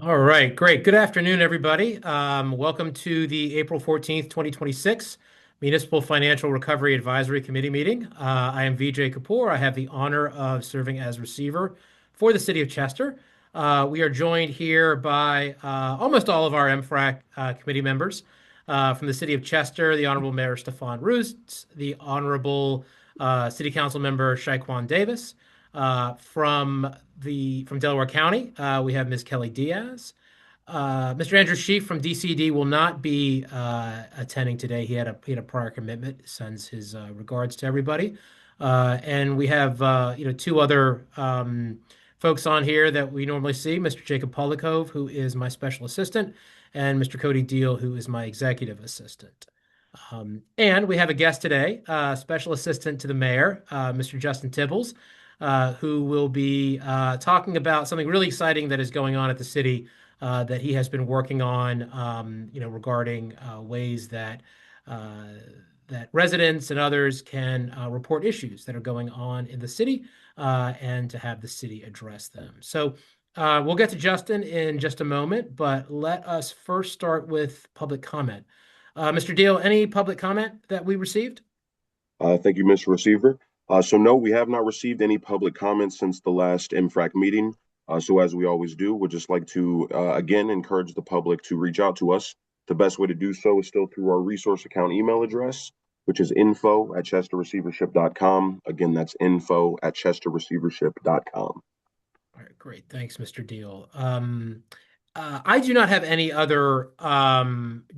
All right, great. Good afternoon, everybody. Welcome to the April 14th, 2026 Municipal Financial Recovery Advisory Committee meeting. I am Vijay Kapoor. I have the honor of serving as receiver for the City of Chester. We are joined here by almost all of our MFRAC committee members from the City of Chester, the Honorable Mayor Stefan Roost, the Honorable City Council Member Shaquan Davis. From Delaware County, we have Ms. Kelly Diaz. Mr. Andrew Sheaf from DCD will not be attending today. He had a prior commitment. Sends his regards to everybody. And we have two other folks on here that we normally see: Mr. Jacob Polikov, who is my special assistant, and Mr. Cody Deal, who is my executive assistant. And we have a guest today, special assistant to the mayor, Mr. Justin Tibbles, who will be talking about something really exciting that is going on at the city that he has been working on, regarding ways uh, that residents and others can report issues that are going on in the city and to have the city address them. So we'll get to Justin in just a moment, but let us first start with public comment. Mr. Deal, any public comment that we received? Thank you, Mr. Receiver. So no, we have not received any public comments since the last MFRAC meeting. So as we always do, we'd just like to, again, encourage the public to reach out to us. The best way to do so is still through our resource account email address, which is info@chesterreceivership.com. Again, that's info@chesterreceivership.com. All right, great. Thanks, Mr. Deal. I do not have any other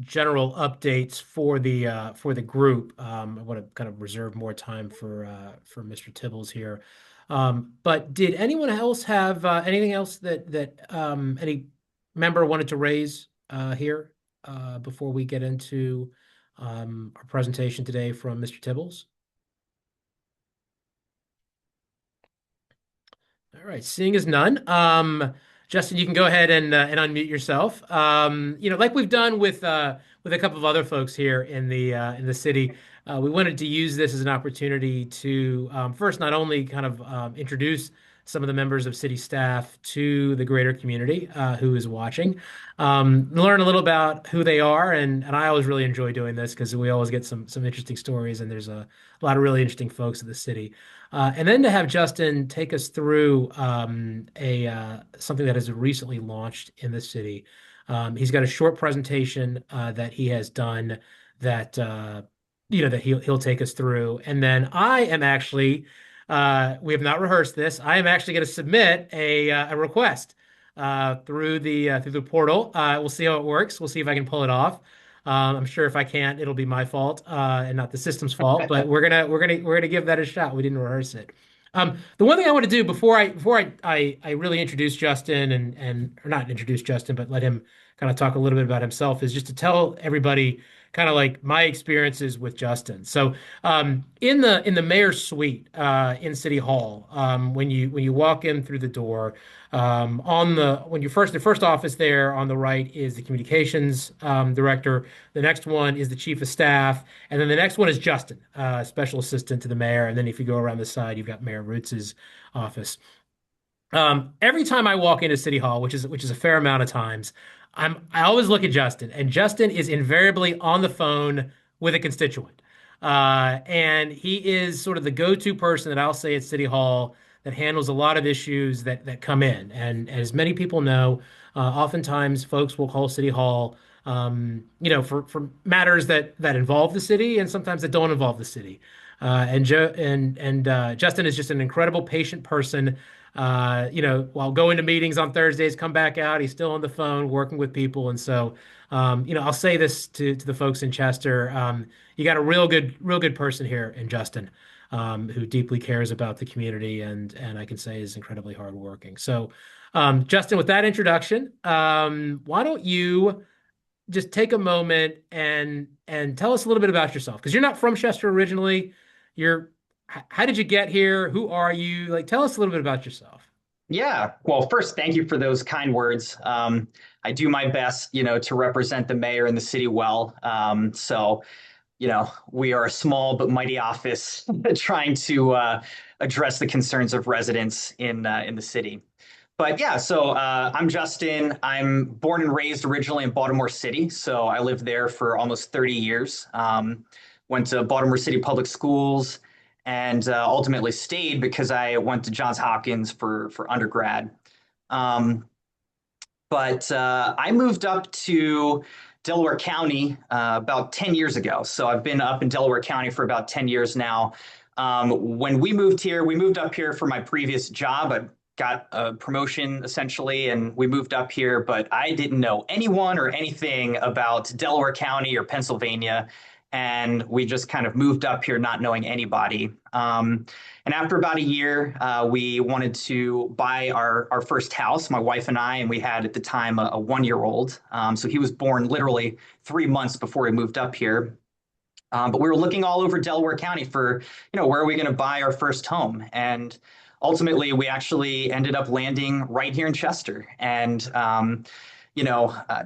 general updates for the group. I want to kind of reserve more time for Mr. Tibbles here. But did anyone else have anything else that any member wanted to raise here before we get into our presentation today from Mr. Tibbles? All right, seeing as none, Justin, you can go ahead and unmute yourself. Like we've done with a couple of other folks here in the city, we wanted to use this as an opportunity to first not only kind of introduce some of the members of city staff to the greater community who is watching, learn a little about who they are, and I always really enjoy doing this because we always get some interesting stories, and there's a lot of really interesting folks in the city. And then to have Justin take us through a something that has recently launched in the city. He's got a short presentation that he has done that that he'll take us through, and then I am actually we have not rehearsed this. I am actually going to submit a request through the portal. We'll see how it works. We'll see if I can pull it off. I'm sure if I can't, it'll be my fault and not the system's fault. But we're gonna give that a shot. We didn't rehearse it. The one thing I want to do before I really introduce Justin and or not introduce Justin, but let him kind of talk a little bit about himself is just to tell everybody kind of like my experiences with Justin. So in the mayor's suite in City Hall, when you walk in through the door, the first office there on the right is the communications director. The next one is the chief of staff, and then the next one is Justin, special assistant to the mayor. And then if you go around the side, you've got Mayor Roots's office. Every time I walk into City Hall, which is a fair amount of times, I always look at Justin, and Justin is invariably on the phone with a constituent. And he is sort of the go-to person that I'll say at City Hall that handles a lot of issues that come in. And as many people know, oftentimes folks will call City Hall, for matters that involve the city and sometimes that don't involve the city. Justin is just an incredible patient person. While going to meetings on Thursdays, come back out, he's still on the phone working with people. And so, I'll say this to the folks in Chester, you got a real good person here in Justin, who deeply cares about the community and I can say is incredibly hardworking. So, Justin, with that introduction, why don't you just take a moment and tell us a little bit about yourself? Because you're not from Chester originally. How did you get here? Who are you? Like, tell us a little bit about yourself. Yeah. Well, first, thank you for those kind words. I do my best, to represent the mayor and the city well. We are a small but mighty office trying to address the concerns of residents in the city. But yeah, so I'm Justin. I'm born and raised originally in Baltimore City. So I lived there for almost 30 years. Went to Baltimore City Public Schools and ultimately stayed because I went to Johns Hopkins for undergrad. Um, but I moved up to Delaware County about 10 years ago. So I've been up in Delaware County for about 10 years now. When we moved here, we moved up here for my previous job. I got a promotion essentially, and we moved up here, but I didn't know anyone or anything about Delaware County or Pennsylvania. And we just kind of moved up here not knowing anybody. And after about a year, we wanted to buy our first house, my wife and I, and we had at the time a 1 year old. So he was born literally 3 months before we moved up here. But we were looking all over Delaware County for, where are we going to buy our first home? And ultimately, we actually ended up landing right here in Chester. And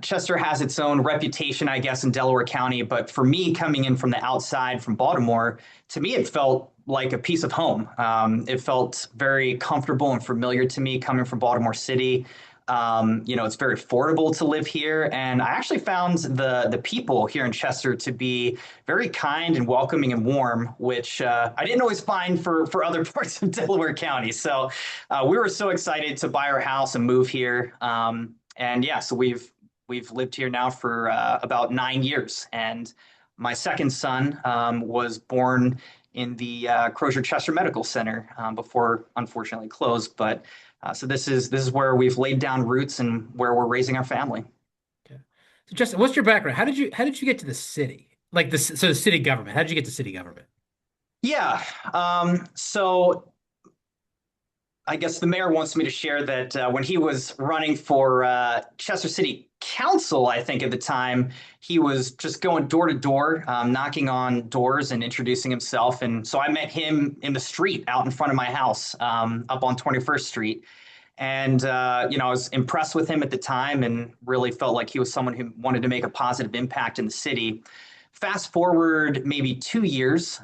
Chester has its own reputation, I guess, in Delaware County. But for me, coming in from the outside from Baltimore, to me, it felt like a piece of home. It felt very comfortable and familiar to me coming from Baltimore City. It's very affordable to live here, and I actually found the people here in Chester to be very kind and welcoming and warm, which I didn't always find for other parts of Delaware County. So we were so excited to buy our house and move here. And yeah, so we've lived here now for about 9 years, and my second son was born in the Crozier Chester Medical Center before unfortunately closed. But so this is where we've laid down roots and where we're raising our family. Okay. So Justin, what's your background? How did you get to the city? Like this, so the city government. How did you get to city government? Yeah. So I guess the mayor wants me to share that when he was running for Chester City Council, I think at the time, he was just going door to door, knocking on doors and introducing himself. And so I met him in the street out in front of my house up on 21st Street. And, I was impressed with him at the time and really felt like he was someone who wanted to make a positive impact in the city. Fast forward maybe 2 years,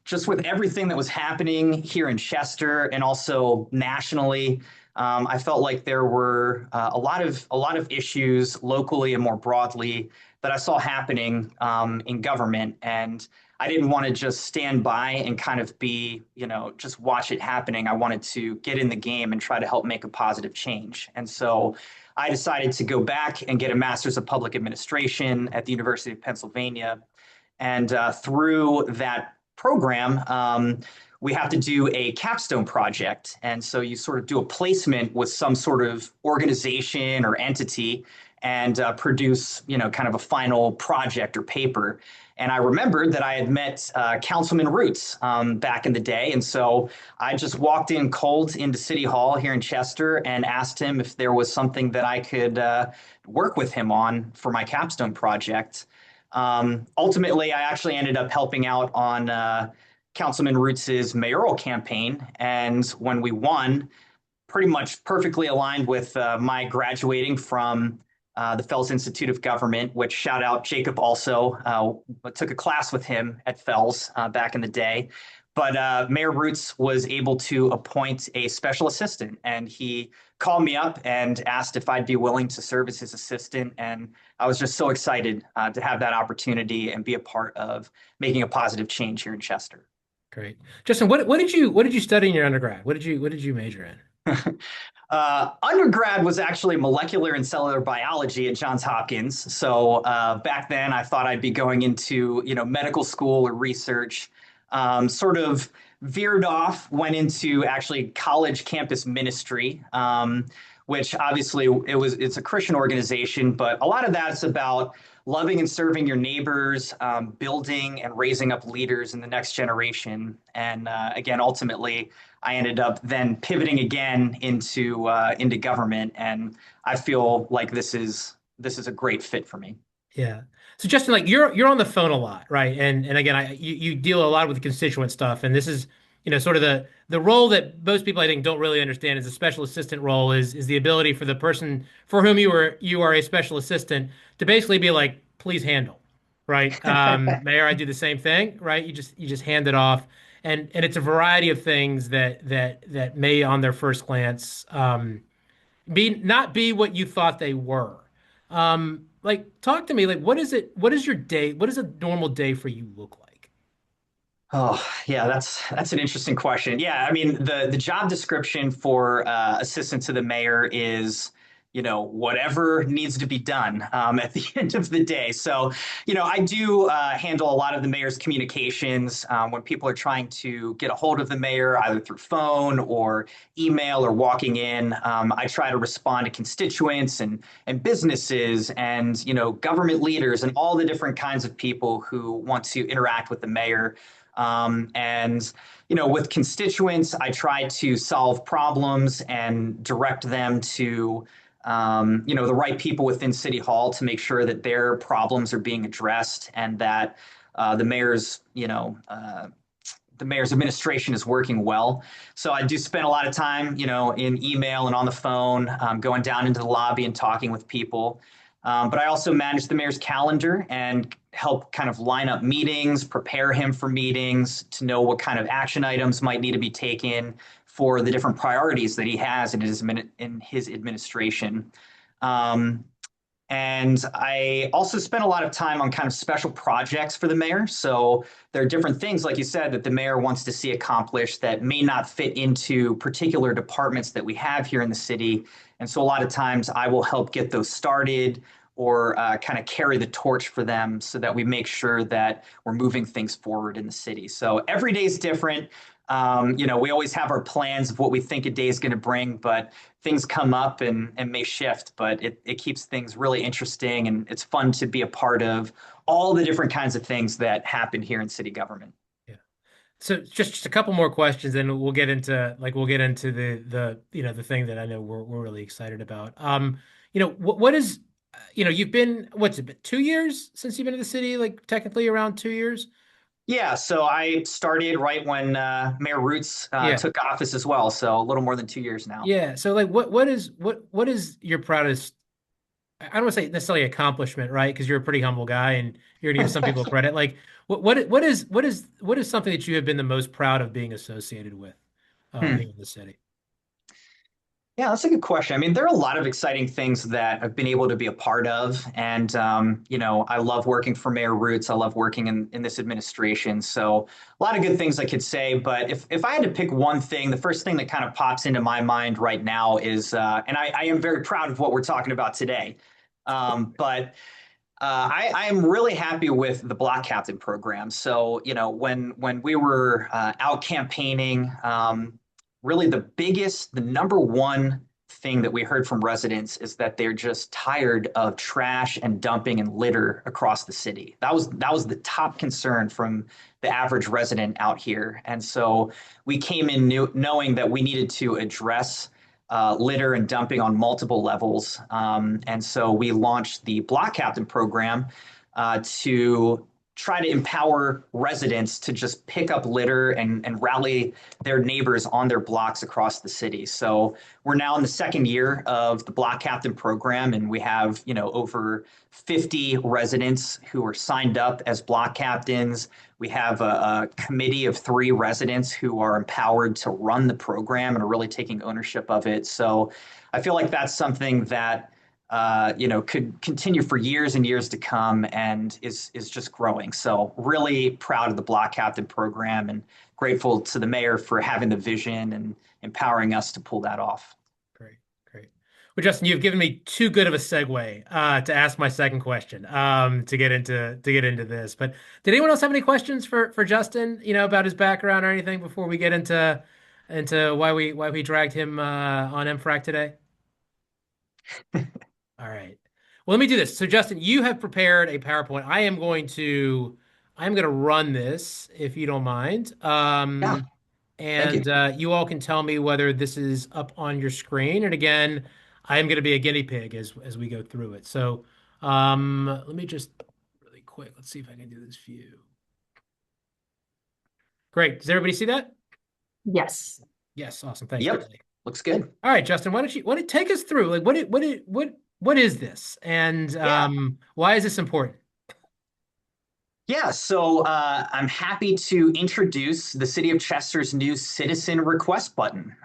just with everything that was happening here in Chester and also nationally, I felt like there were a lot of issues locally and more broadly that I saw happening in government, and I didn't want to just stand by and kind of be, just watch it happening. I wanted to get in the game and try to help make a positive change. And so I decided to go back and get a master's of public administration at the University of Pennsylvania. And through that program, we have to do a capstone project. And so you sort of do a placement with some sort of organization or entity and produce, kind of a final project or paper. And I remembered that I had met Councilman Roots back in the day. And so I just walked in cold into City Hall here in Chester and asked him if there was something that I could work with him on for my capstone project. Ultimately, I actually ended up helping out on Councilman Roots's mayoral campaign. And when we won, pretty much perfectly aligned with my graduating from the Fells Institute of Government, which shout out Jacob also took a class with him at Fells back in the day. But Mayor Roots was able to appoint a special assistant, and he called me up and asked if I'd be willing to serve as his assistant. And I was just so excited to have that opportunity and be a part of making a positive change here in Chester. Great. Justin, what did you study in your undergrad? What did you major in? Undergrad was actually molecular and cellular biology at Johns Hopkins. So back then, I thought I'd be going into medical school or research. Sort of veered off, went into actually college campus ministry, which obviously it's a Christian organization, but a lot of that's about loving and serving your neighbors, building and raising up leaders in the next generation. And again, ultimately, I ended up then pivoting again into government, and I feel like this is a great fit for me. Yeah. So Justin, like you're on the phone a lot, right? And again, you deal a lot with constituent stuff, and this is sort of the role that most people I think don't really understand is a special assistant role is the ability for the person for whom you are a special assistant to basically be like, please handle, right? Mayor, I do the same thing, right? You just hand it off. and it's a variety of things that may on their first glance be not be what you thought they were. Like talk to me, like what is your day, what does a normal day for you look like? Oh, yeah, that's an interesting question. Yeah, I mean the job description for assistant to the mayor is, whatever needs to be done at the end of the day. So, I do handle a lot of the mayor's communications when people are trying to get a hold of the mayor, either through phone or email or walking in. I try to respond to constituents and businesses and government leaders and all the different kinds of people who want to interact with the mayor. And with constituents, I try to solve problems and direct them to the right people within City Hall to make sure that their problems are being addressed and that the mayor's the mayor's administration is working well. So I do spend a lot of time, in email and on the phone, going down into the lobby and talking with people. But I also manage the mayor's calendar and help kind of line up meetings, prepare him for meetings, to know what kind of action items might need to be taken for the different priorities that he has in his administration. Um, and I also spent a lot of time on kind of special projects for the mayor. So there are different things, like you said, that the mayor wants to see accomplished that may not fit into particular departments that we have here in the city. And so a lot of times I will help get those started or kind of carry the torch for them so that we make sure that we're moving things forward in the city. So every day is different. We always have our plans of what we think a day is going to bring, but things come up and may shift, but it keeps things really interesting and it's fun to be a part of all the different kinds of things that happen here in city government. Yeah. So just a couple more questions, and we'll get into the the thing that I know we're really excited about. What is you've been what's it been 2 years since you've been in the city, like technically around 2 years? Yeah, so I started right when Mayor Roots Yeah. took office as well, so a little more than 2 years now. Yeah. So like what is your proudest I don't want to say necessarily accomplishment, right? Because you're a pretty humble guy and you're gonna give some people credit. Like what is something that you have been the most proud of being associated with here Hmm. in the city? Yeah, that's a good question. I mean, there are a lot of exciting things that I've been able to be a part of. And, I love working for Mayor Roots. I love working in this administration. So a lot of good things I could say. But if I had to pick one thing, the first thing that kind of pops into my mind right now is, and I am very proud of what we're talking about today. But I am really happy with the block captain program. So, when we were out campaigning, really the number one thing that we heard from residents is that they're just tired of trash and dumping and litter across the city. That was the top concern from the average resident out here. And so we came in knowing that we needed to address litter and dumping on multiple levels. And so we launched the Block Captain program to try to empower residents to just pick up litter and rally their neighbors on their blocks across the city. So we're now in the second year of the Block Captain program, and we have over 50 residents who are signed up as block captains. We have a committee of 3 residents who are empowered to run the program and are really taking ownership of it. So I feel like that's something that could continue for years and years to come and is just growing. So really proud of the Block Captain program and grateful to the mayor for having the vision and empowering us to pull that off. Great, great. Well, Justin, you've given me too good of a segue to ask my second question to get into this. But did anyone else have any questions for Justin, about his background or anything before we get into why we dragged him on MFRAC today? All right. Well, let me do this. So, Justin, you have prepared a PowerPoint. I'm going to run this if you don't mind. Yeah, thank you. And you all can tell me whether this is up on your screen. And again, I am going to be a guinea pig as we go through it. So, let me just really quick. Let's see if I can do this view. Great. Does everybody see that? Yes. Yes. Awesome. Thanks, Yep, Betsy. looks good. All right, Justin, why don't you take us through like what is this and Yeah. why is this important? Yeah, so I'm happy to introduce the City of Chester's new citizen request button.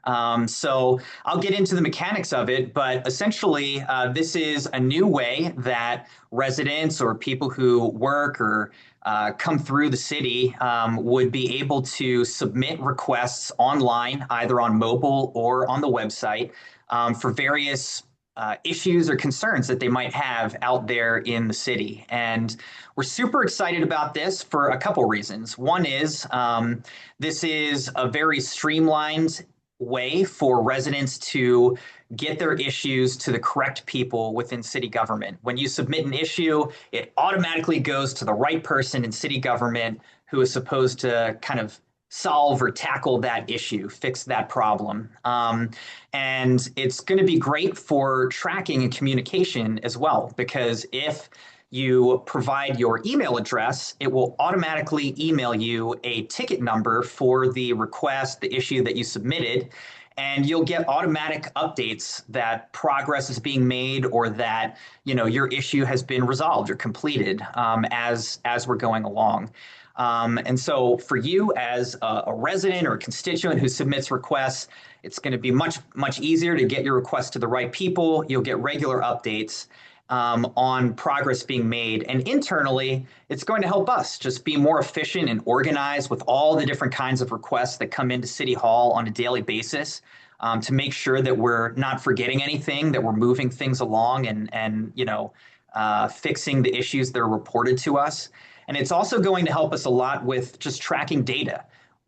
So I'll get into the mechanics of it, but essentially, this is a new way that residents or people who work or come through the city would be able to submit requests online, either on mobile or on the website, for various issues or concerns that they might have out there in the city. And we're super excited about this for a couple reasons. One is this is a very streamlined way for residents to get their issues to the correct people within city government. When you submit an issue, it automatically goes to the right person in city government who is supposed to kind of solve or tackle that issue, fix that problem. And it's going to be great for tracking and communication as well, because if you provide your email address, it will automatically email you a ticket number for the request, the issue that you submitted, and you'll get automatic updates that progress is being made or that your issue has been resolved or completed as we're going along. And so for you as a resident or a constituent who submits requests, it's going to be much easier to get your request to the right people. You'll get regular updates on progress being made. And internally, it's going to help us just be more efficient and organized with all the different kinds of requests that come into City Hall on a daily basis, to make sure that we're not forgetting anything, that we're moving things along and fixing the issues that are reported to us. And it's also going to help us a lot with just tracking data.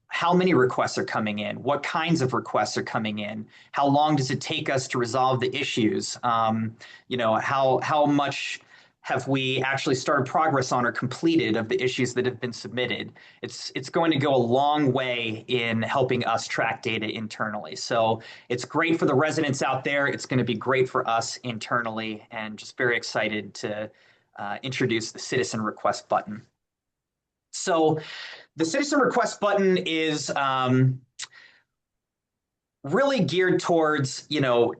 How many requests are coming in? What kinds of requests are coming in? How long does it take us to resolve the issues? How much have we actually started progress on or completed of the issues that have been submitted? It's going to go a long way in helping us track data internally. So it's great for the residents out there. It's going to be great for us internally, and just very excited to introduce the citizen request button. So the citizen request button is really geared towards,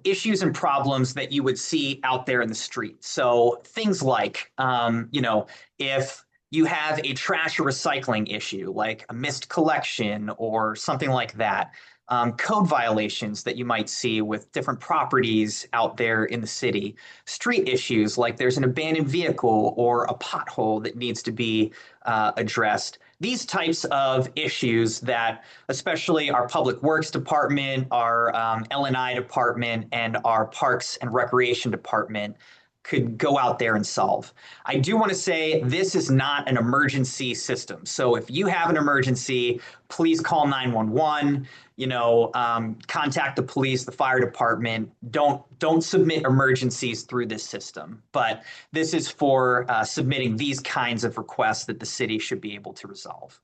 issues and problems that you would see out there in the street. So things like, if you have a trash or recycling issue, like a missed collection or something like that, code violations that you might see with different properties out there in the city, street issues like there's an abandoned vehicle or a pothole that needs to be addressed. These types of issues that especially our Public Works Department, our L&I department, and our Parks and Recreation Department could go out there and solve. I do want to say this is not an emergency system. So if you have an emergency, please call 911, contact the police, the fire department. Don't submit emergencies through this system. But this is for submitting these kinds of requests that the city should be able to resolve.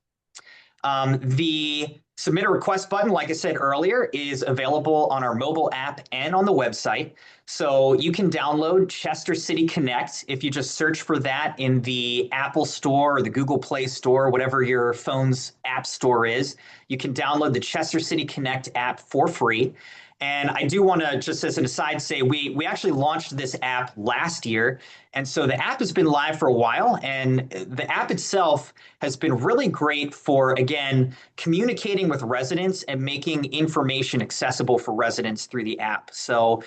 The submit a request button, like I said earlier, is available on our mobile app and on the website. So you can download Chester City Connect. If you just search for that in the Apple Store or the Google Play Store, whatever your phone's app store is, you can download the Chester City Connect app for free. And I do want to, just as an aside, say we actually launched this app last year. And so the app has been live for a while, and the app itself has been really great for, again, communicating with residents and making information accessible for residents through the app. So,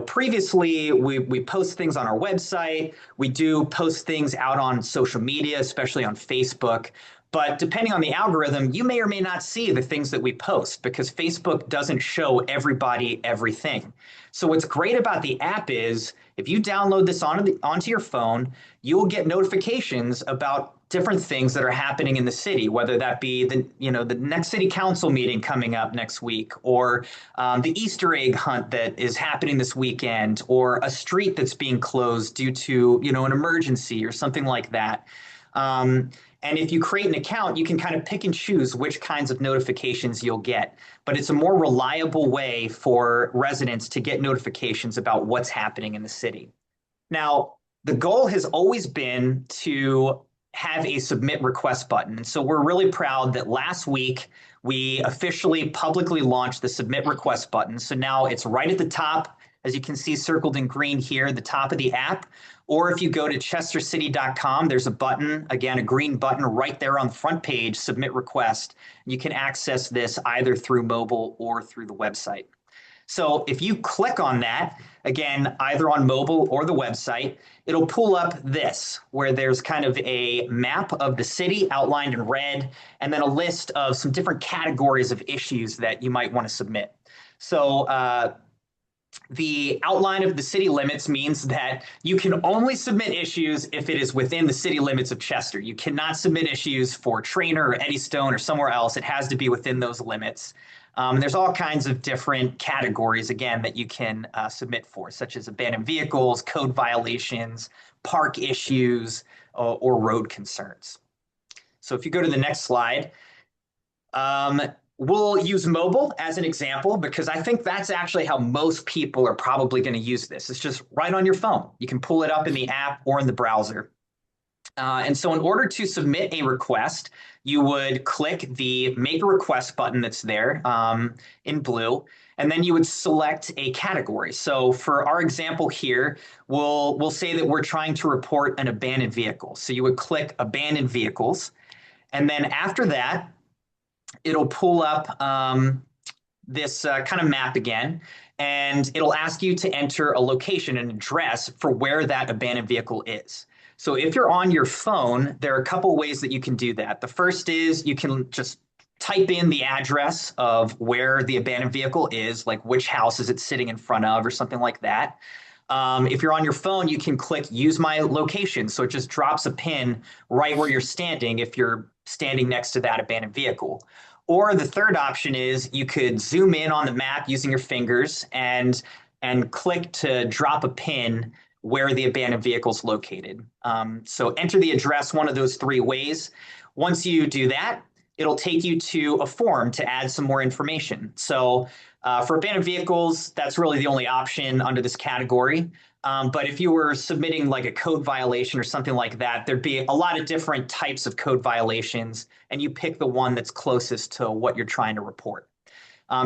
previously we post things on our website. We do post things out on social media, especially on Facebook. But depending on the algorithm, you may or may not see the things that we post because Facebook doesn't show everybody everything. So what's great about the app is if you download this onto your phone, you'll get notifications about different things that are happening in the city, whether that be the next city council meeting coming up next week, or the Easter egg hunt that is happening this weekend, or a street that's being closed due to an emergency or something like that. And if you create an account, you can kind of pick and choose which kinds of notifications you'll get. But it's a more reliable way for residents to get notifications about what's happening in the city. Now, the goal has always been to have a submit request button. And so we're really proud that last week we officially publicly launched the submit request button. So now it's right at the top as you can see circled in green here, the top of the app. Or if you go to chestercity.com, there's a button, again, a green button right there on the front page, submit request. You can access this either through mobile or through the website. So if you click on that, again, either on mobile or the website, it'll pull up this, where there's kind of a map of the city outlined in red, and then a list of some different categories of issues that you might want to submit. So the outline of the city limits means that you can only submit issues if it is within the city limits of Chester. You cannot submit issues for Trainer or Eddystone or somewhere else. It has to be within those limits. There's all kinds of different categories, again, that you can submit for, such as abandoned vehicles, code violations, park issues, or road concerns. So if you go to the next slide, we'll use mobile as an example because I think that's actually how most people are probably going to use this. It's just right on your phone. You can pull it up in the app or in the browser. And so in order to submit a request, you would click the Make a Request button that's there in blue, and then you would select a category. So for our example here, we'll say that we're trying to report an abandoned vehicle. So you would click Abandoned Vehicles, and then after that, it'll pull up this kind of map again, and it'll ask you to enter a location, an address for where that abandoned vehicle is. So if you're on your phone, there are a couple ways that you can do that. The first is you can just type in the address of where the abandoned vehicle is, like which house is it sitting in front of or something like that. If you're on your phone, you can click Use My Location. So it just drops a pin right where you're standing if you're standing next to that abandoned vehicle. Or the third option is you could zoom in on the map using your fingers and click to drop a pin where the abandoned vehicle is located. So enter the address one of those three ways. Once you do that, it'll take you to a form to add some more information. So for abandoned vehicles, that's really the only option under this category. But if you were submitting like a code violation or something like that, there'd be a lot of different types of code violations, and you pick the one that's closest to what you're trying to report.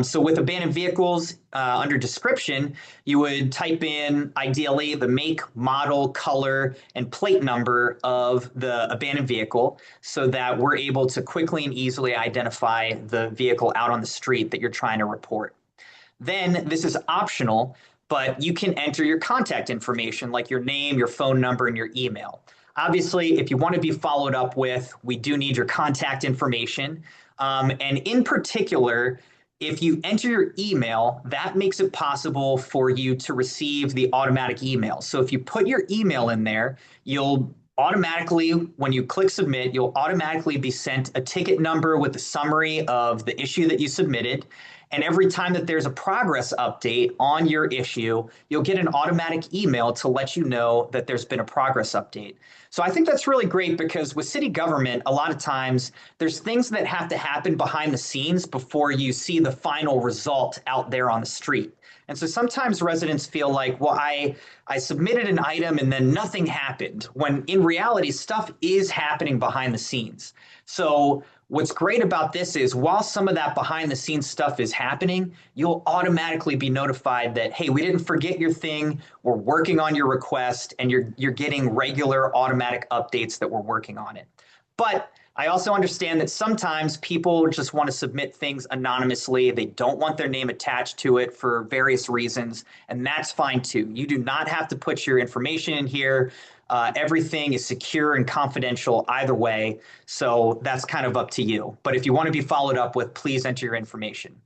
So with abandoned vehicles, under description, you would type in ideally the make, model, color, and plate number of the abandoned vehicle so that we're able to quickly and easily identify the vehicle out on the street that you're trying to report. Then this is optional, but you can enter your contact information like your name, your phone number, and your email. Obviously, if you want to be followed up with, we do need your contact information. And in particular, if you enter your email, that makes it possible for you to receive the automatic email. So if you put your email in there, you'll automatically, when you click submit, you'll automatically be sent a ticket number with a summary of the issue that you submitted. And every time that there's a progress update on your issue, you'll get an automatic email to let you know that there's been a progress update. So I think that's really great because with city government, a lot of times there's things that have to happen behind the scenes before you see the final result out there on the street. And so sometimes residents feel like, well, I submitted an item and then nothing happened, when in reality, stuff is happening behind the scenes. So what's great about this is while some of that behind the scenes stuff is happening, you'll automatically be notified that, hey, we didn't forget your thing, we're working on your request, and you're getting regular automatic updates that we're working on it. But I also understand that sometimes people just want to submit things anonymously. They don't want their name attached to it for various reasons, and that's fine too. You do not have to put your information in here. Everything is secure and confidential either way, so that's kind of up to you. But if you want to be followed up with, please enter your information.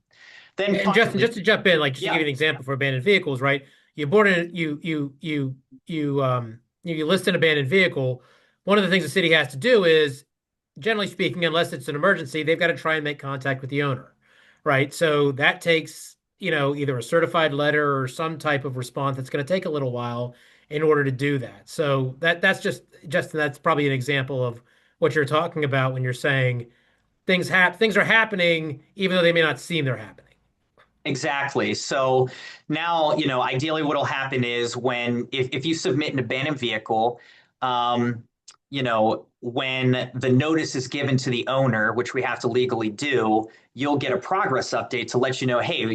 Then And Justin, finally, just to jump in, like just to yeah, give you an example for abandoned vehicles, right? You board in, you list an abandoned vehicle. One of the things the city has to do is, generally speaking, unless it's an emergency, they've got to try and make contact with the owner, right? So that takes, either a certified letter or some type of response that's going to take a little while in order to do that. So that's just Justin, that's probably an example of what you're talking about when you're saying things are happening even though they may not seem they're happening. exactly. So now, ideally what'll happen is if you submit an abandoned vehicle, um, when the notice is given to the owner, which we have to legally do, you'll get a progress update to let you know, hey,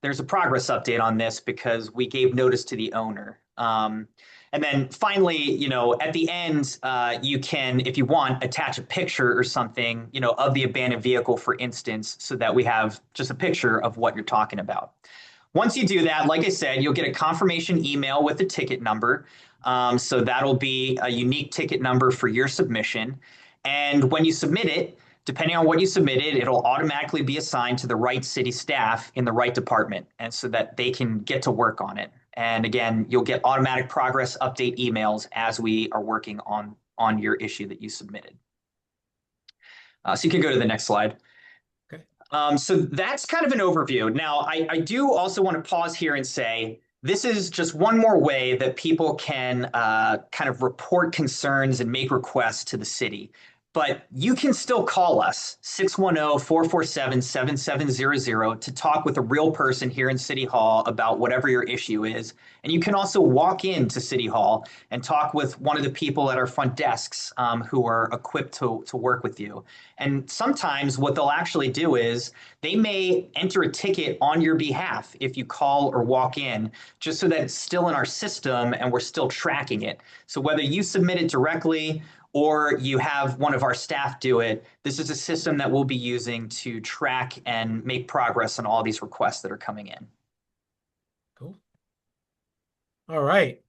there's a progress update on this because we gave notice to the owner. And then finally, at the end, you can, if you want, attach a picture or something, of the abandoned vehicle, for instance, so that we have just a picture of what you're talking about. Once you do that, like I said, you'll get a confirmation email with a ticket number. So that'll be a unique ticket number for your submission. And when you submit it, depending on what you submitted, it'll automatically be assigned to the right city staff in the right department, and so that they can get to work on it. And again, you'll get automatic progress update emails as we are working on your issue that you submitted. So you can go to the next slide. Okay. So that's kind of an overview. Now, I do also want to pause here and say this is just one more way that people can kind of report concerns and make requests to the city. But you can still call us, 610-447-7700, to talk with a real person here in City Hall about whatever your issue is. And you can also walk into City Hall and talk with one of the people at our front desks who are equipped to work with you. And sometimes what they'll actually do is they may enter a ticket on your behalf if you call or walk in, just so that it's still in our system and we're still tracking it. So whether you submit it directly or you have one of our staff do it, this is a system that we'll be using to track and make progress on all these requests that are coming in. Cool. All right.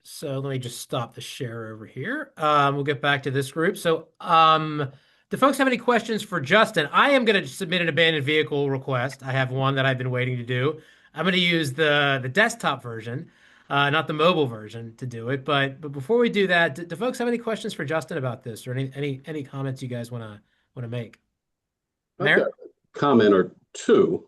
So let me just stop the share over here. We'll get back to this group. So do folks have any questions for Justin? I am going to submit an abandoned vehicle request. I have one that I've been waiting to do. I'm going to use the desktop version, not the mobile version, to do it. But before we do that, do folks have any questions for Justin about this, or any comments you guys want to make? I've got Mayor? a comment or two.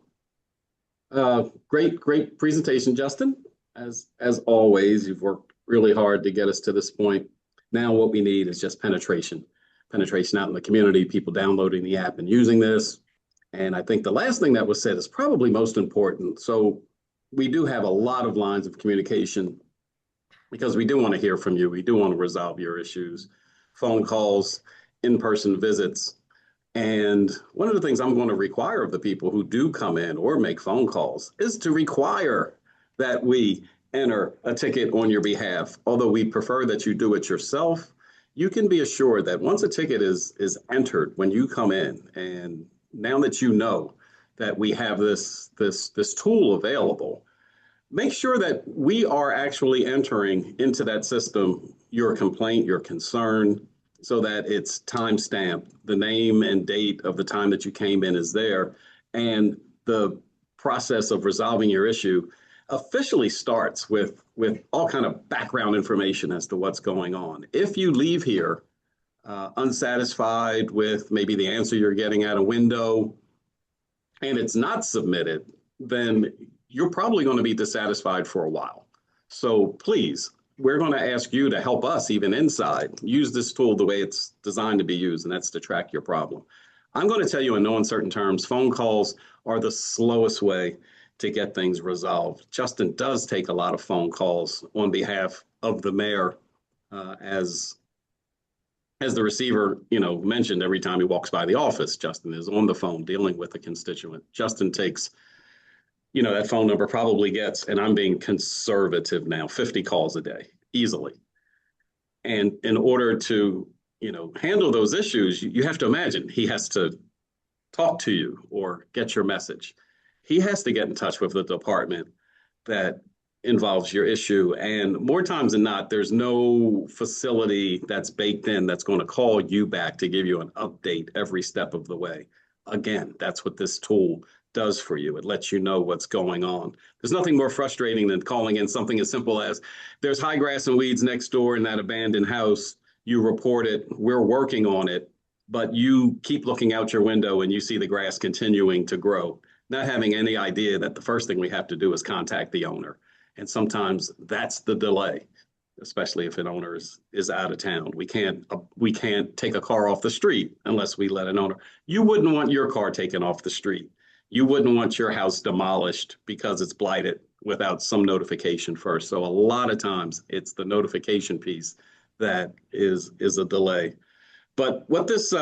Great presentation, Justin. As always, you've worked really hard to get us to this point. Now what we need is just penetration out in the community, people downloading the app and using this. And I think the last thing that was said is probably most important. So we do have a lot of lines of communication because we do want to hear from you. We do want to resolve your issues, phone calls, in-person visits. And one of the things I'm going to require of the people who do come in or make phone calls is to require that we enter a ticket on your behalf. Although we prefer that you do it yourself, you can be assured that once a ticket is entered when you come in, and now that you know that we have this tool available, make sure that we are actually entering into that system your complaint, your concern, so that it's time stamped. The name and date of the time that you came in is there, and the process of resolving your issue officially starts with all kind of background information as to what's going on. If you leave here unsatisfied with maybe the answer you're getting at a window and it's not submitted, then you're probably going to be dissatisfied for a while. So please, we're going to ask you to help us even inside. Use this tool the way it's designed to be used, and that's to track your problem. I'm going to tell you in no uncertain terms, phone calls are the slowest way to get things resolved. Justin does take a lot of phone calls on behalf of the mayor, as the receiver, mentioned. Every time he walks by the office, Justin is on the phone dealing with a constituent. Justin takes, that phone number probably gets, and I'm being conservative now, 50 calls a day, easily. And in order to, handle those issues, you have to imagine he has to talk to you or get your message. He has to get in touch with the department that involves your issue. And more times than not, there's no facility that's baked in that's going to call you back to give you an update every step of the way. Again, that's what this tool does for you. It lets you know what's going on. There's nothing more frustrating than calling in something as simple as there's high grass and weeds next door in that abandoned house. You report it, we're working on it, but you keep looking out your window and you see the grass continuing to grow, not having any idea that the first thing we have to do is contact the owner. And sometimes that's the delay, especially if an owner is out of town. We can't take a car off the street unless we let an owner. You wouldn't want your car taken off the street. You wouldn't want your house demolished because it's blighted without some notification first. So a lot of times it's the notification piece that is a delay. But what this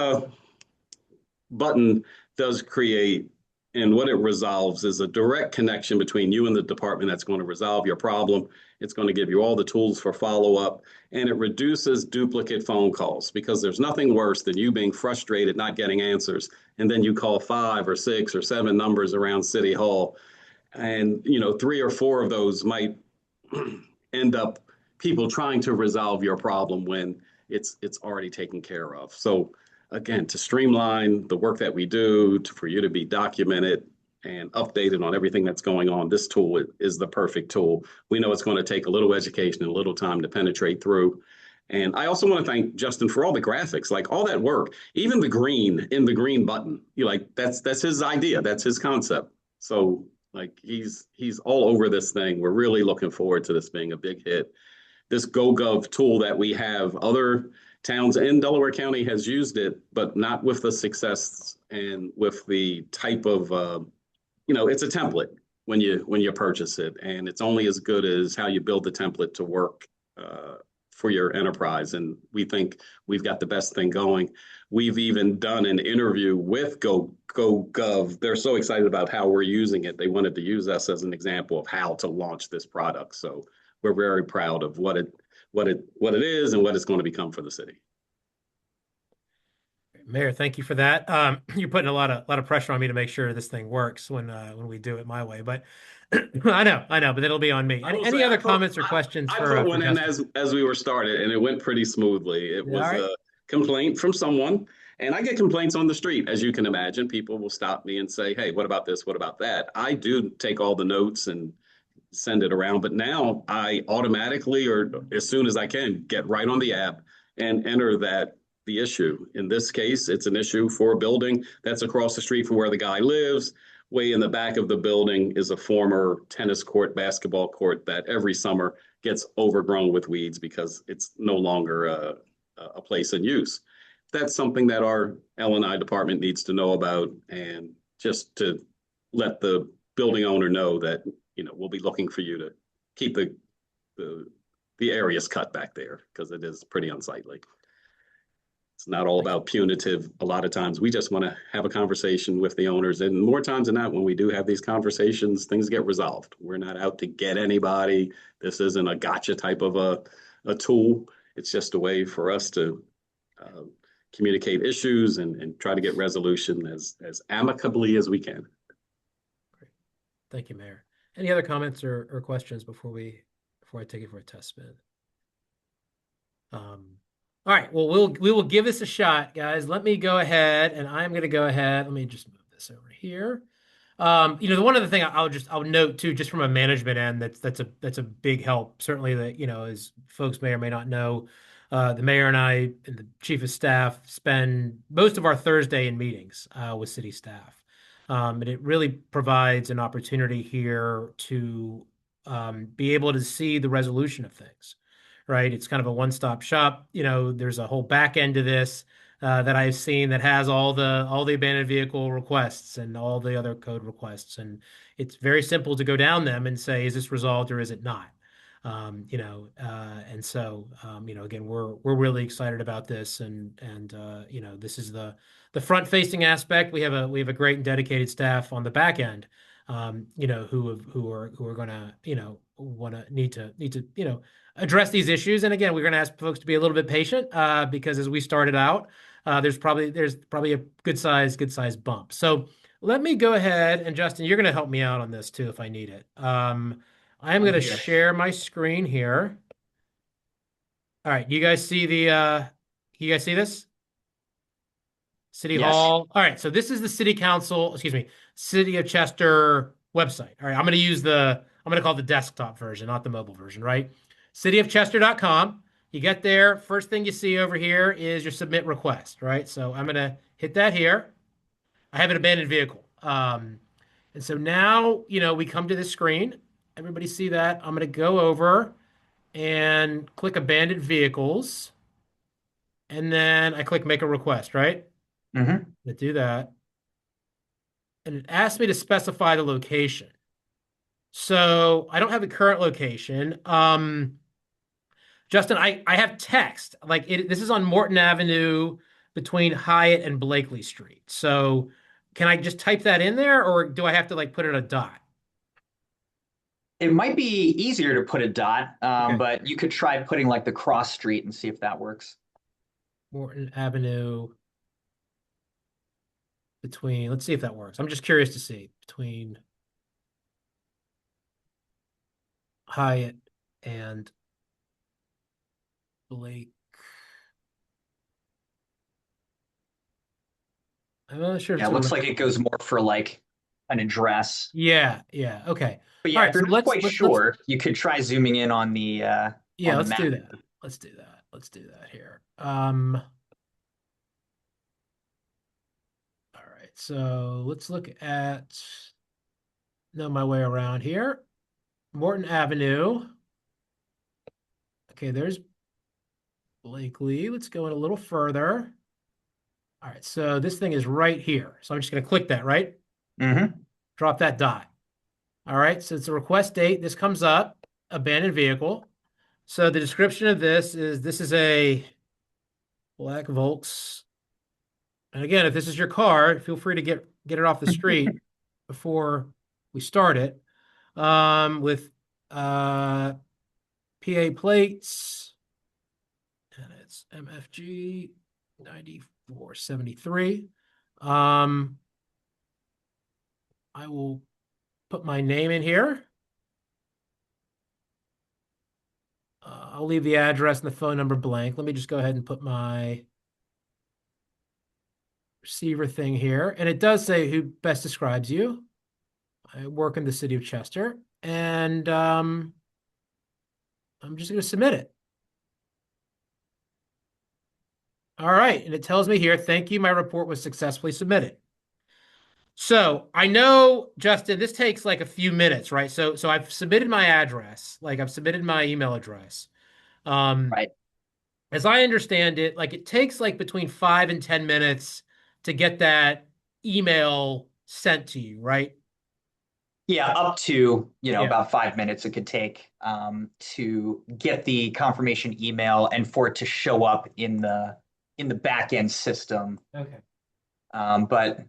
button does create, and what it resolves is a direct connection between you and the department that's going to resolve your problem. It's going to give you all the tools for follow-up, and it reduces duplicate phone calls because there's nothing worse than you being frustrated, not getting answers, and then you call 5 or 6 or 7 numbers around City Hall, and 3 or 4 of those might end up people trying to resolve your problem when it's already taken care of. So again, to streamline the work that we do, for you to be documented and updated on everything that's going on, this tool is the perfect tool. We know it's going to take a little education and a little time to penetrate through. And I also want to thank Justin for all the graphics, like all that work, even the green in the green button. You like that's his idea, that's his concept. So like he's all over this thing. We're really looking forward to this being a big hit. This GoGov tool that we have, other towns in Delaware County has used it, but not with the success and with the type of it's a template when you purchase it, and it's only as good as how you build the template to work for your enterprise. And we think we've got the best thing going. We've even done an interview with GoGov. They're so excited about how we're using it. They wanted to use us as an example of how to launch this product. So we're very proud of what it is and what it's going to become for the city. Mayor, thank you for that. You're putting a lot of pressure on me to make sure this thing works when we do it my way. But I know, but it'll be on me. Any other comments or questions I for put one in Justin? as we were started, and it went pretty smoothly. It All was right. a complaint from someone, and I get complaints on the street, as you can imagine. People will stop me and say, "Hey, what about this? What about that?" I do take all the notes and send it around, but now I automatically, or as soon as I can, get right on the app and enter the issue. In this case, it's an issue for a building that's across the street from where the guy lives. Way in the back of the building is a former tennis court, basketball court that every summer gets overgrown with weeds because it's no longer a place in use. That's something that our L&I department needs to know about, and just to let the building owner know that we'll be looking for you to keep the the areas cut back there because it is pretty unsightly. It's not all about punitive. A lot of times we just want to have a conversation with the owners. And more times than not, when we do have these conversations, things get resolved. We're not out to get anybody. This isn't a gotcha type of a tool. It's just a way for us to communicate issues and try to get resolution as amicably as we can. Great. Thank you, Mayor. Any other comments or questions before I take it for a test spin? All right. Well, we will give this a shot, guys. Let me go ahead, and I'm going to go ahead. Let me just move this over here. The one other thing I'll note too, just from a management end, that's a big help. Certainly, that as folks may or may not know, the mayor and I and the chief of staff spend most of our Thursday in meetings with city staff, and it really provides an opportunity here to be able to see the resolution of things. Right. It's kind of a one-stop shop. There's a whole back end to this that I've seen that has all the abandoned vehicle requests and all the other code requests. And it's very simple to go down them and say, is this resolved or is it not? And so again, we're really excited about this, and this is the front-facing aspect. We have a great and dedicated staff on the back end, who are going to need to address these issues. And again, we're going to ask folks to be a little bit patient because as we started out, there's probably a good size bump. So let me go ahead, and Justin, you're going to help me out on this too if I need it. I am going to share my screen here. All right, you guys see this? City Yes. Hall. All right, so this is the City Council, City of Chester website. All right, I'm going to call it the desktop version, not the mobile version, right? cityofchester.com. You get there, first thing you see over here is your submit request, right? So I'm going to hit that here. I have an abandoned vehicle. And so now, we come to this screen. Everybody see that? I'm going to go over and click abandoned vehicles. And then I click make a request, right? Mm-hmm. To do that. And it asks me to specify the location. So I don't have the current location. Justin, I have text. This is on Morton Avenue between Hyatt and Blakely Street. So can I just type that in there, or do I have to like put in a dot? It might be easier to put a dot, Okay. but you could try putting like the cross street and see if that works. Morton Avenue between, let's see if that works. I'm just curious to see between Hyatt and Blake. I'm not sure if Yeah, it's it a looks right. like it goes more for like an address. Yeah, yeah. Okay. But All yeah, right, if you're so not quite let's sure, you could try zooming in yeah, on the let's map. do that. Let's do that. Let's do that here. All right. So let's look at know my way around here. Morton Avenue. Okay, there's Blakely. Let's go in a little further. All right, so this thing is right here. So I'm just going to click that, right? Hmm. Drop that dot. All right, so it's a request date. This comes up, abandoned vehicle. So the description of this is a black Volks. And again, if this is your car, feel free to get it off the street before we start it. With PA plates, and it's MFG 9473. Um, I will put my name in here. I'll leave the address and the phone number blank. Let me just go ahead and put my receiver thing here. And it does say who best describes you. I work in the city of Chester, and I'm just going to submit it. All right. And it tells me here, thank you. My report was successfully submitted. So I know, Justin, this takes like a few minutes, right? So I've submitted my address, like I've submitted my email address. Um, Right. as I understand it, like it takes like between 5 and 10 minutes to get that email sent to you, right? Yeah, up to, Yeah. about 5 minutes it could take to get the confirmation email and for it to show up in the back end system. Okay. But So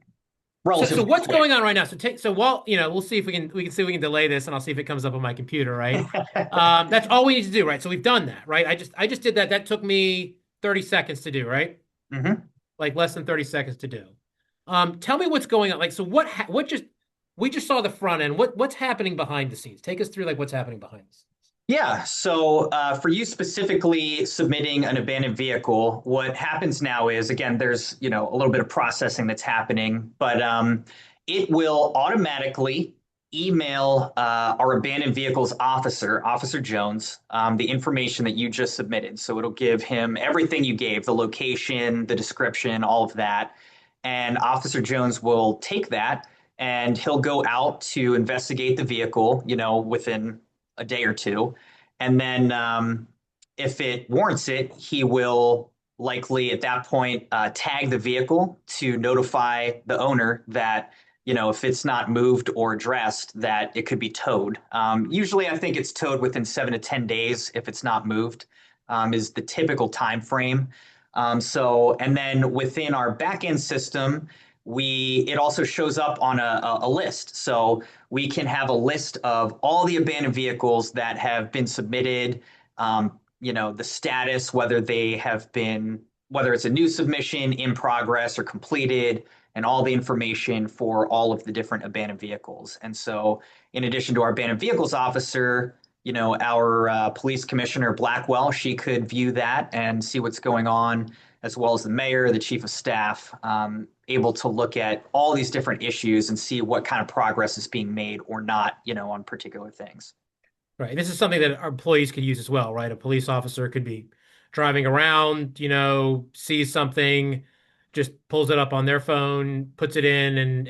relatively what's quick. going on right now? So while we'll see if we can see if we can delay this, and I'll see if it comes up on my computer, right? That's all we need to do, right? So we've done that, right? I just did that. That took me 30 seconds to do, right? Hmm. Like less than 30 seconds to do. Tell me what's going on. Like, so what just we just saw the front end. What's happening behind the scenes? Take us through like what's happening behind the scenes. Yeah, so for you specifically submitting an abandoned vehicle, what happens now is, again, there's, a little bit of processing that's happening, but it will automatically email our abandoned vehicles officer, Officer Jones, the information that you just submitted. So it'll give him everything you gave, the location, the description, all of that. And Officer Jones will take that and he'll go out to investigate the vehicle, within a day or two. And then if it warrants it, he will likely at that point tag the vehicle to notify the owner that, if it's not moved or addressed, that it could be towed. Usually, I think it's towed within 7 to 10 days if it's not moved, is the typical time frame. And then within our backend system, it also shows up on a list. So we can have a list of all the abandoned vehicles that have been submitted, the status, whether it's a new submission, in progress, or completed, and all the information for all of the different abandoned vehicles. And so, in addition to our abandoned vehicles officer, our police commissioner Blackwell, she could view that and see what's going on, as well as the mayor, the chief of staff, able to look at all these different issues and see what kind of progress is being made or not, on particular things. Right. This is something that our employees could use as well, right? A police officer could be driving around, sees something, just pulls it up on their phone, puts it in, and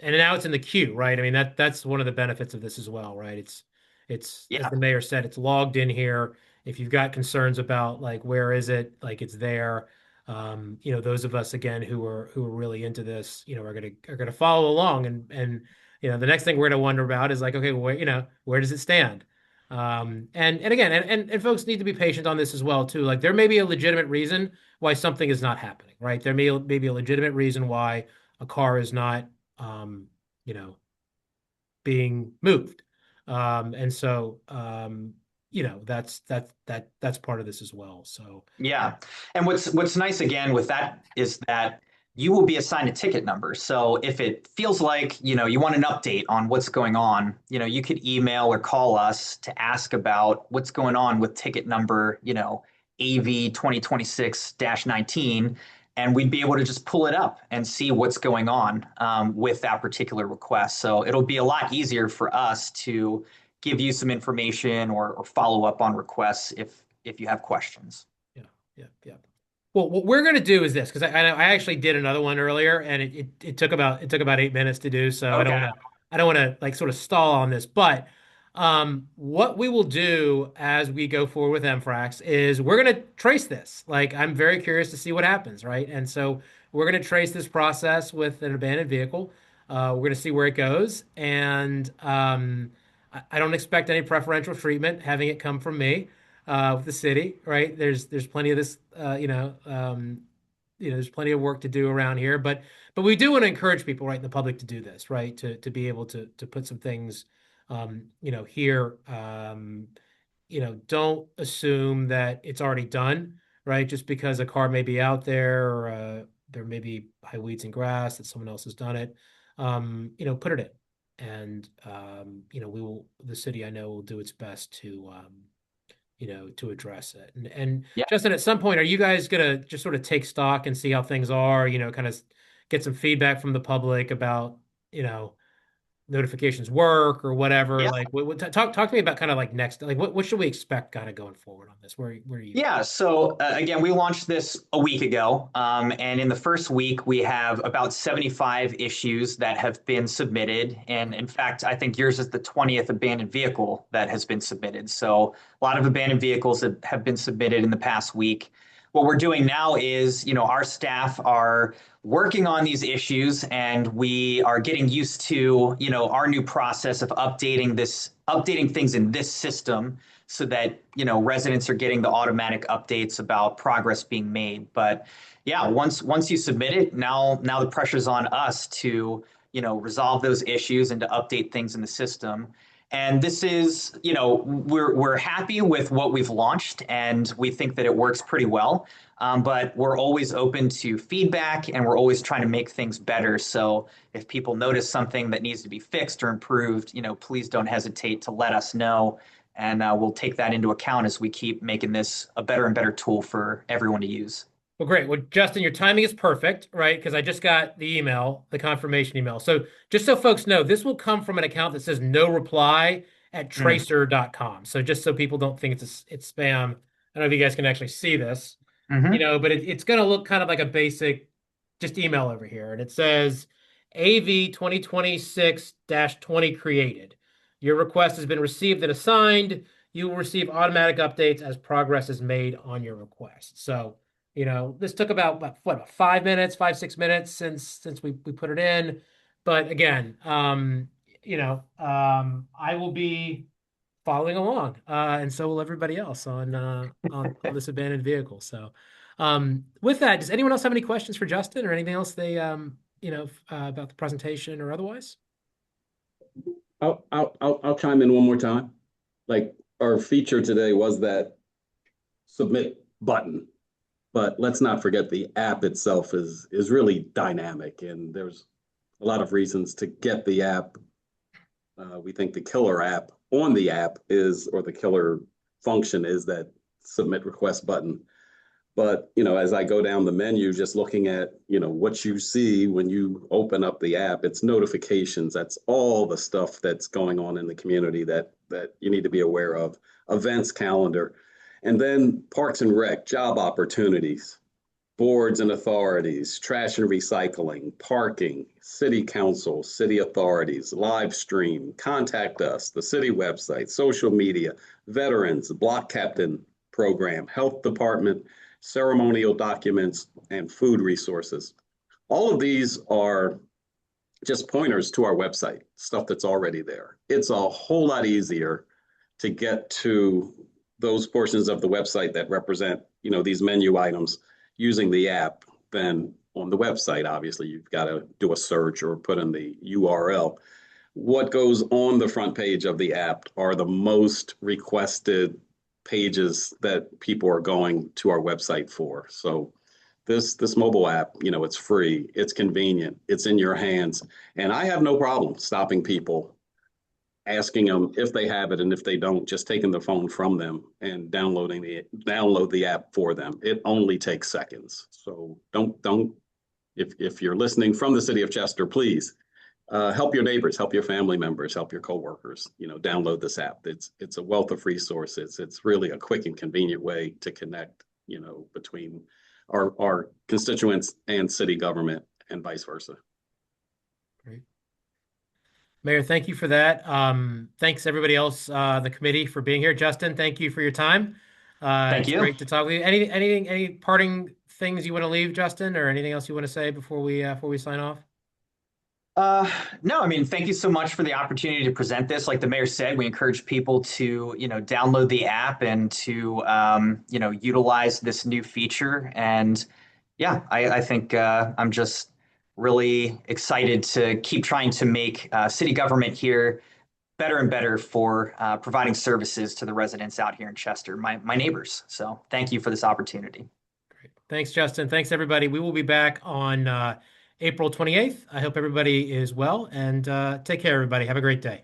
now it's in the queue, right? I mean that's one of the benefits of this as well, right? It's as Yeah. the mayor said, it's logged in here. If you've got concerns about like where is it, like it's there. Those of us again who are really into this, are gonna follow along and the next thing we're gonna wonder about is like, okay, well, where does it stand? And again, and folks need to be patient on this as well too. Like there may be a legitimate reason why something is not happening, right? There may be a legitimate reason why a car is not you know, being moved. And so, that's part of this as well. So Yeah. And what's nice again with that is that you will be assigned a ticket number. So if it feels like, you want an update on what's going on, you could email or call us to ask about what's going on with ticket number, AV 2026-19, and we'd be able to just pull it up and see what's going on with that particular request. So it'll be a lot easier for us to give you some information or follow up on requests if you have questions. yeah, yeah. Well, what we're gonna do is this, because I actually did another one earlier, and it took about 8 minutes to do. So Okay. I don't want to like sort of stall on this. But what we will do as we go forward with MFRAX is we're gonna trace this. Like I'm very curious to see what happens, right? And so we're gonna trace this process with an abandoned vehicle. We're gonna see where it goes, and I don't expect any preferential treatment having it come from me with the city, right? There's plenty of this, there's plenty of work to do around here, but we do want to encourage people, right, in the public to do this, right, to be able to put some things, here. Don't assume that it's already done, right? Just because a car may be out there or there may be high weeds and grass that someone else has done it. Put it in. And the city I know will do its best to address it. And Yeah. Justin, at some point, are you guys gonna just sort of take stock and see how things are, kind of get some feedback from the public about, you know, notifications work or whatever? Yeah. Like, talk to me about kind of like next, like what should we expect kind of going forward on this? Where are you? Yeah. So again, we launched this a week ago, and in the first week, we have about 75 issues that have been submitted. And in fact, I think yours is the 20th abandoned vehicle that has been submitted. So a lot of abandoned vehicles that have been submitted in the past week. What we're doing now is, our staff are working on these issues, and we are getting used to, our new process of updating things in this system so that residents are getting the automatic updates about progress being made. But yeah, once you submit it, now the pressure's on us to resolve those issues and to update things in the system. And this is, we're happy with what we've launched, and we think that it works pretty well. But we're always open to feedback, and we're always trying to make things better. So if people notice something that needs to be fixed or improved, please don't hesitate to let us know, and we'll take that into account as we keep making this a better and better tool for everyone to use. Well, great. Well, Justin, your timing is perfect, right? Because I just got the email, the confirmation email. So just so folks know, this will come from an account that says no reply at Mm. tracer.com. So just so people don't think it's spam. I don't know if you guys can actually see this, Hmm. but it's going to look kind of like a basic just email over here. And it says AV 2026-20 created. Your request has been received and assigned. You will receive automatic updates as progress is made on your request. So, this took about what 5 minutes, 5, 6 minutes since we put it in. But again, I will be following along, and so will everybody else on this abandoned vehicle. So, with that, does anyone else have any questions for Justin or anything else about the presentation or otherwise? I'll chime in one more time. Like our feature today was that submit button, but let's not forget the app itself is really dynamic, and there's a lot of reasons to get the app. We think the killer app on the app is, or the killer function is that submit request button. But, as I go down the menu, just looking at, what you see when you open up the app, it's notifications. That's all the stuff that's going on in the community that you need to be aware of. Events calendar, and then Parks and Rec, job opportunities, boards and authorities, trash and recycling, parking, city council, city authorities, live stream, contact us, the city website, social media, veterans, block captain program, health department, ceremonial documents, and food resources. All of these are just pointers to our website, stuff that's already there. It's a whole lot easier to get to those portions of the website that represent, these menu items using the app than on the website. Obviously, you've got to do a search or put in the URL. What goes on the front page of the app are the most requested pages that people are going to our website for. So this mobile app, it's free, it's convenient, it's in your hands, and I have no problem stopping people, asking them if they have it, and if they don't, just taking the phone from them and download the app for them. It only takes seconds. So don't if you're listening from the city of Chester, please help your neighbors, help your family members, help your coworkers. Download this app. It's a wealth of resources. It's really a quick and convenient way to connect, between our constituents and city government, and vice versa. Great. Mayor, thank you for that. Thanks everybody else, the committee, for being here. Justin, thank you for your time. Thank It's you. great to talk with you. Any parting things you want to leave, Justin, or anything else you want to say before we sign off? No, I mean, thank you so much for the opportunity to present this. Like the mayor said, we encourage people to, download the app and to, utilize this new feature. And yeah, I think I'm just really excited to keep trying to make city government here better and better for providing services to the residents out here in Chester, my neighbors. So thank you for this opportunity. Great. Thanks, Justin. Thanks, everybody. We will be back on April 28th. I hope everybody is well, and take care, everybody. Have a great day.